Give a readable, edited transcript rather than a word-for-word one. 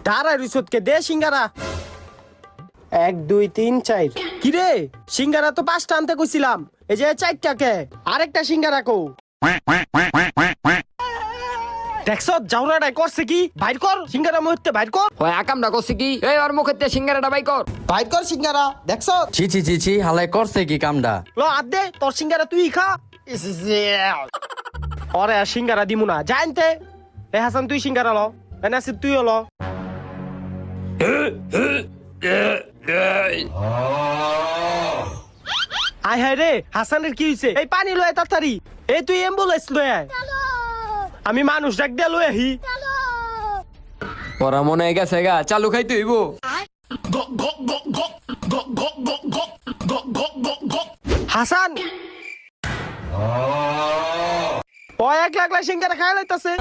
দাঁড়ায় রিসোর্টকে দে সিঙ্গারা 1 2 3 4 কি রে সিঙ্গারা তো 5টা আনতে কইছিলাম এই যে 4টাকে আরেকটা সিঙ্গারা কো দেখছ জাউরাটাই করছে কি বাইর কর সিঙ্গারা মুহূর্তে বাইর কর হয় আকামটা করছে কি এই ওর মুখেতে সিঙ্গারাটা বাই কর বাইর কর সিঙ্গারা দেখছ ছি ছি ছি ছি হালাই করছে কি কামডা ল আদ দে তোর সিঙ্গারা তুই খা ওরে সিঙ্গারা দিমু না জানতে এ হাসান তুই সিঙ্গারা ল এ নাসির তুইও ল আয় হায় রে হাসানের কি হইছে এই পানি লয় তাড়াতাড়ি এই তুই অ্যাম্বুলেন্স লয় আয় আমি মানুষ ডাক দিয়ে লয় আহি ওরা মনে হয় গেছে গা চালু খাইতে হইব হাসান ও 1 লাখ সিঙ্গারা খাই লাইতাছে